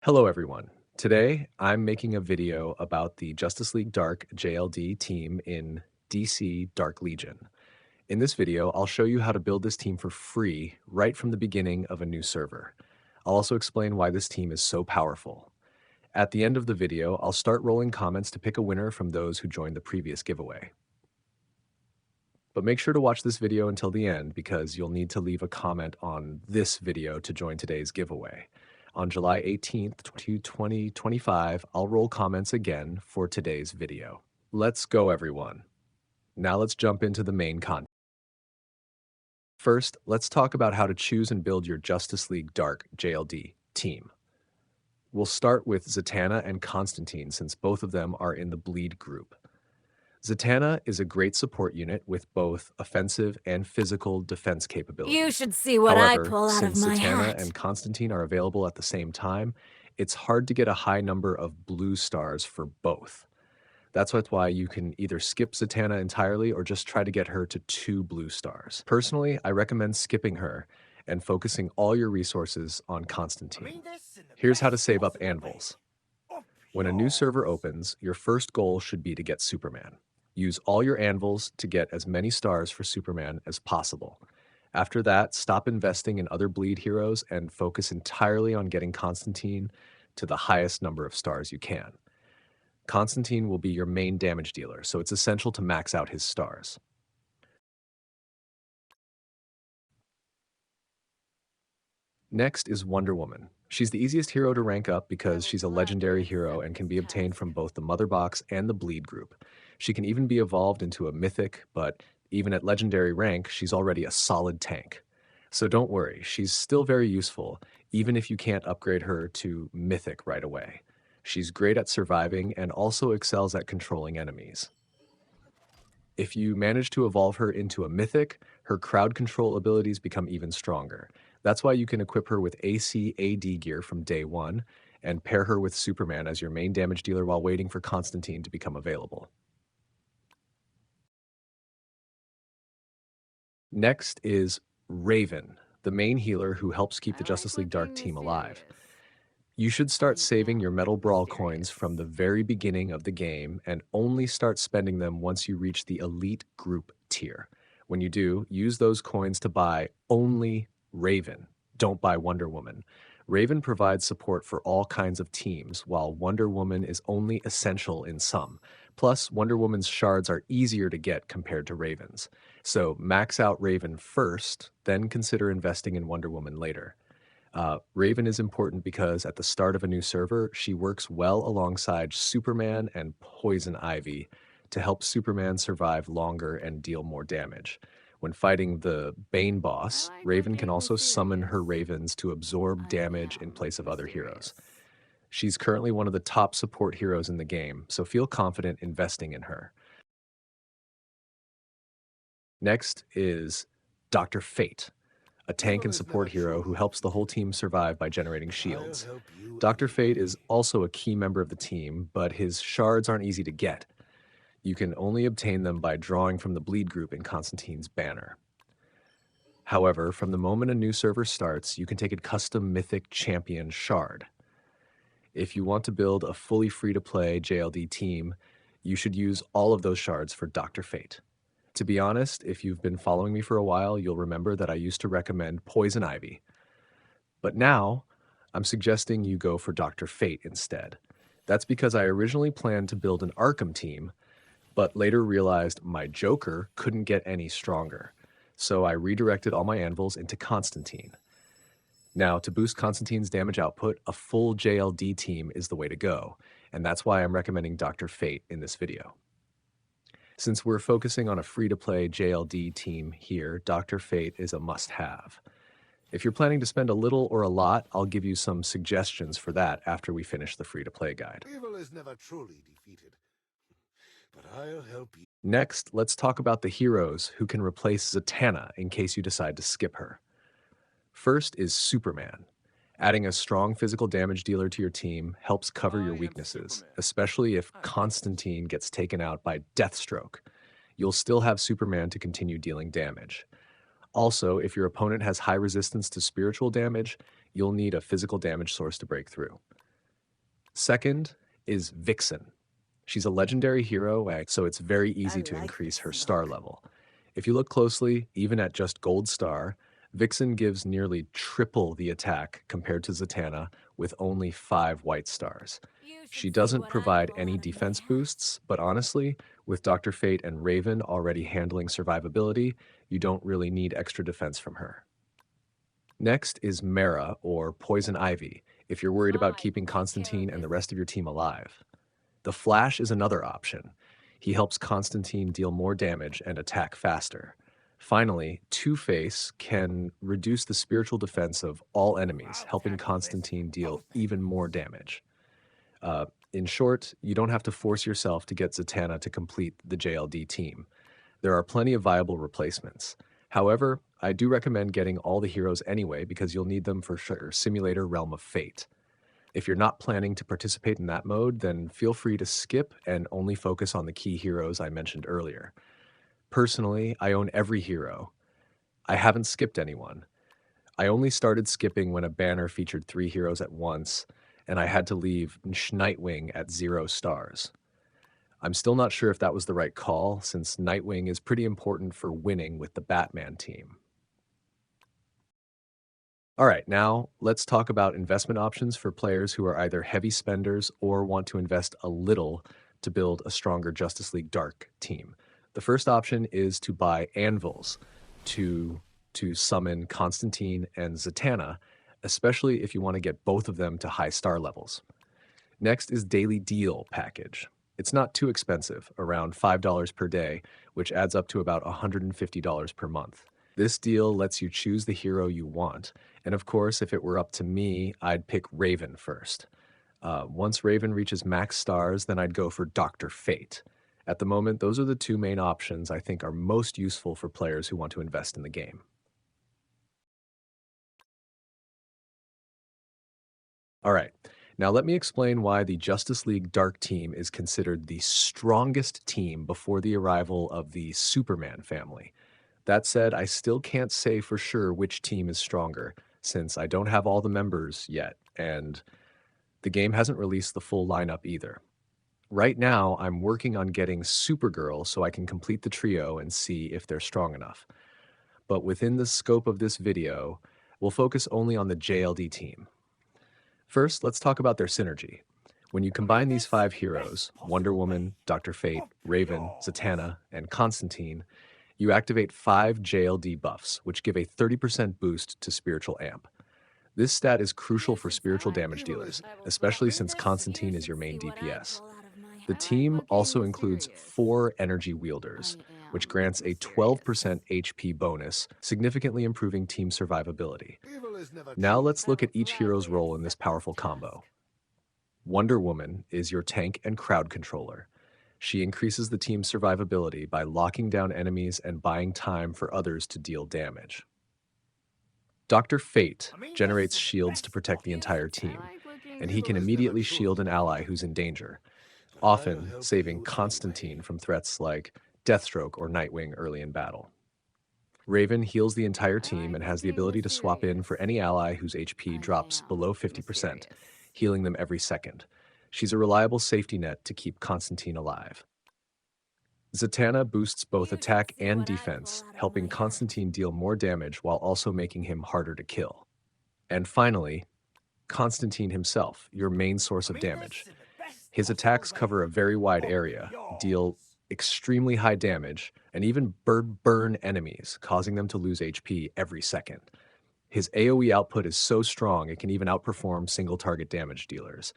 Hello everyone. Today I'm making a video about the Justice League Dark JLD team in DC Dark Legion. In this video, I'll show you how to build this team for free right from the beginning of a new server. I'll also explain why this team is so powerful. At the end of the video, I'll start rolling comments to pick a winner from those who joined the previous giveaway. But make sure to watch this video until the end because you'll need to leave a comment on this video to join today's giveaway. On July 18th, 2025, I'll roll comments again for today's video. Let's go, everyone. Now let's jump into the main content. First, let's talk about how to choose and build your Justice League Dark JLD team. We'll start with Zatana and Constantine since both of them are in the bleed group. Zatanna is a great support unit with both offensive and physical defense capabilities. You should see what I However, pull out of since my Zatanna hat. and Constantine are available at the same time, it's hard to get a high number of blue stars for both. That's why you can either skip Zatanna entirely or just try to get her to 2 blue stars. Personally, I recommend skipping her and focusing all your resources on Constantine. Here's how to save up anvils. When a new server opens, your first goal should be to get Superman. Use all your anvils to get as many stars for Superman as possible. After that, stop investing in other bleed heroes and focus entirely on getting Constantine to the highest number of stars you can. Constantine will be your main damage dealer, so it's essential to max out his stars. Next is Wonder Woman. She's the easiest hero to rank up because she's a legendary hero and can be obtained from both the Mother Box and the Bleed group. She can even be evolved into a mythic, but even at legendary rank, she's already a solid tank. So don't worry, she's still very useful, even if you can't upgrade her to mythic right away. She's great at surviving and also excels at controlling enemies. If you manage to evolve her into a mythic, her crowd control abilities become even stronger. That's why you can equip her with AC AD gear from day one and pair her with Superman as your main damage dealer while waiting for Constantine to become available. Next is Raven, the main healer who helps keep the Justice League Dark team alive. You should start saving your Metal Brawl coins from the very beginning of the game and only start spending them once you reach the Elite Group tier. When you do, use those coins to buy only Raven. Don't buy Wonder Woman. Raven provides support for all kinds of teams, while Wonder Woman is only essential in some. Plus, Wonder Woman's shards are easier to get compared to Raven's. So max out Raven first, then consider investing in Wonder Woman later. Raven is important because at the start of a new server, she works well alongside Superman and Poison Ivy to help Superman survive longer and deal more damage. When fighting the Bane boss, Raven can also summon her ravens to absorb damage in place of other heroes. She's currently one of the top support heroes in the game, so feel confident investing in her. Next is Dr. Fate, a tank and support hero who helps the whole team survive by generating shields. Dr. Fate is also a key member of the team, but his shards aren't easy to get. You can only obtain them by drawing from the bleed group in Constantine's banner. However, from the moment a new server starts, you can take a custom mythic champion shard. If you want to build a fully free-to-play JLD team, you should use all of those shards for Dr. Fate. To be honest, if you've been following me for a while, you'll remember that I used to recommend Poison Ivy. But now, I'm suggesting you go for Dr. Fate instead. That's because I originally planned to build an Arkham team, but later realized my Joker couldn't get any stronger. So I redirected all my anvils into Constantine. Now, to boost Constantine's damage output, a full JLD team is the way to go, and that's why I'm recommending Dr. Fate in this video. Since we're focusing on a free-to-play JLD team here, Dr. Fate is a must-have. If you're planning to spend a little or a lot, I'll give you some suggestions for that after we finish the free-to-play guide. Evil is never truly defeated, but I'll help you. Next, let's talk about the heroes who can replace Zatanna in case you decide to skip her. First is Superman. Adding a strong physical damage dealer to your team helps cover your weaknesses, especially if Constantine gets taken out by Deathstroke. You'll still have Superman to continue dealing damage. Also, if your opponent has high resistance to spiritual damage, you'll need a physical damage source to break through. Second is Vixen. She's a legendary hero, so it's very I easy to like increase this her star look. level. If you look closely, even at just Gold Star, Vixen gives nearly triple the attack compared to Zatanna with only 5 white stars. You She should see doesn't what I provide pull any out of defense there. boosts, but honestly, with Dr. Fate and Raven already handling survivability, you don't really need extra defense from her. Next is Mara, or Poison Ivy, if you're worried about I will keeping take care of Constantine and the this. rest of your team alive. The Flash is another option. He helps Constantine deal more damage and attack faster. Finally, Two-Face can reduce the spiritual defense of all enemies, I'll helping tackle this. Constantine deal Both ends. even more damage. In short, you don't have to force yourself to get Zatanna to complete the JLD team. There are plenty of viable replacements. However, I do recommend getting all the heroes anyway because you'll need them for sure. Simulator Realm of Fate. If you're not planning to participate in that mode, then feel free to skip and only focus on the key heroes I mentioned earlier. Personally, I own every hero. I haven't skipped anyone. I only started skipping when a banner featured 3 heroes at once, and I had to leave Nightwing at 0 stars. I'm still not sure if that was the right call, since Nightwing is pretty important for winning with the Batman team. All right, now let's talk about investment options for players who are either heavy spenders or want to invest a little to build a stronger Justice League Dark team. The first option is to buy anvils to summon Constantine and Zatanna, especially if you want to get both of them to high star levels. Next is Daily Deal package. It's not too expensive, around $5 per day, which adds up to about $150 per month. This deal lets you choose the hero you want, and of course, if it were up to me, I'd pick Raven first. Once Raven reaches max stars, then I'd go for Dr. Fate. At the moment, those are the 2 main options I think are most useful for players who want to invest in the game. All right. Now, let me explain why the Justice League Dark Team is considered the strongest team before the arrival of the Superman family. That said, I still can't say for sure which team is stronger, since I don't have all the members yet, and the game hasn't released the full lineup either. Right now, I'm working on getting Supergirl so I can complete the trio and see if they're strong enough. But within the scope of this video, we'll focus only on the JLD team. First, let's talk about their synergy. When you Look at combine these this. 5 Best heroes, Wonder possible way Woman, Dr. Fate, of Raven, yours. Zatanna, and Constantine, you activate 5 JLD buffs, which give a 30% boost to Spiritual Amp. This stat is crucial You for should spiritual sign. damage Evil is dealers, I will especially swap since this. You Constantine is should your main see what I DPS. pull out of my The hat. team Looking also includes mysterious. 4 energy wielders, I which am grants a mysterious. 12% HP bonus, significantly improving team survivability. Evil is never Now truly let's I look will at each hero's gladly role in this accept this powerful combo. task. Wonder Woman is your tank and crowd controller. She increases the team's survivability by locking down enemies and buying time for others to deal damage. Dr. Fate I mean, this generates is the shields to best protect the possible You way. entire should I team, like looking and he can Evil is never immediately truly shield an ally evil, who's in danger, but I'll often help saving you Constantine anyway. from threats like Deathstroke or Nightwing early in battle. Raven heals the entire I team like and has the looking ability to swap in mysterious. for any ally whose HP I drops below am 50%, mysterious. healing them every second. She's a reliable safety net to keep Constantine alive. Zatanna boosts both You should attack see and what I pull defense, out of my helping hat. Constantine deal more damage while also making him harder to kill. And finally, Constantine himself, your main source I of mean, this damage. in the best His possible attacks way cover a very wide of area, deal yours. extremely high damage, and even burn enemies, causing them to lose HP every second. His AoE output is so strong it can even outperform single target damage dealers.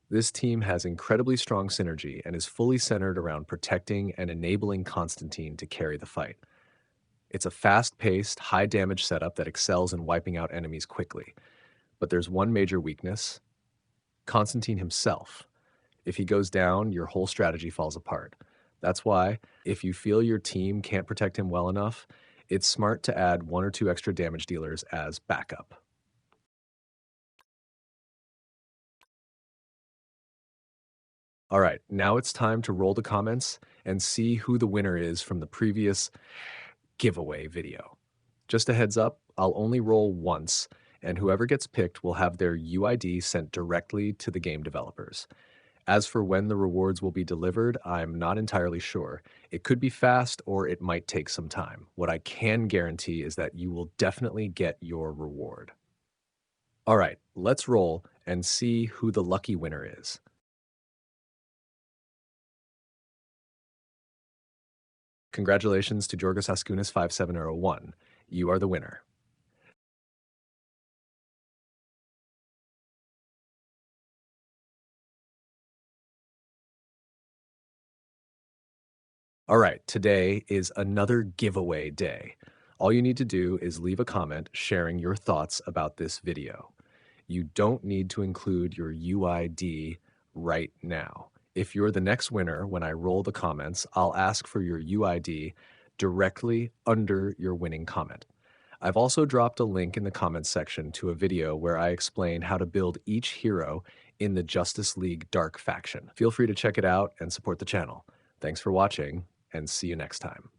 This team has incredibly strong synergy and is fully centered around protecting and enabling Constantine to carry the fight. It's a fast-paced, high-damage setup that excels in wiping out enemies quickly. But there's one major weakness: Constantine himself. If he goes down, your whole strategy falls apart. That's why, if you feel your team can't protect him well enough, it's smart to add 1 or 2 extra damage dealers as backup. All right, now it's time to roll the comments and see who the winner is from the previous giveaway video. Just a heads up, I'll only roll once, and whoever gets picked will have their UID sent directly to the game developers. As for when the rewards will be delivered, I'm not entirely sure. It could be fast or it might take some time. What I can guarantee is that you will definitely get your reward. All right, let's roll and see who the lucky winner is. Congratulations to Jorgos Askunis 5701. You are the winner. All right, today is another giveaway day. All you need to do is leave a comment sharing your thoughts about this video. You don't need to include your UID right now. If you're the next winner, when I roll the comments, I'll ask for your UID directly under your winning comment. I've also dropped a link in the comments section to a video where I explain how to build each hero in the Justice League Dark faction. Feel free to check it out and support the channel. Thanks for watching, and see you next time.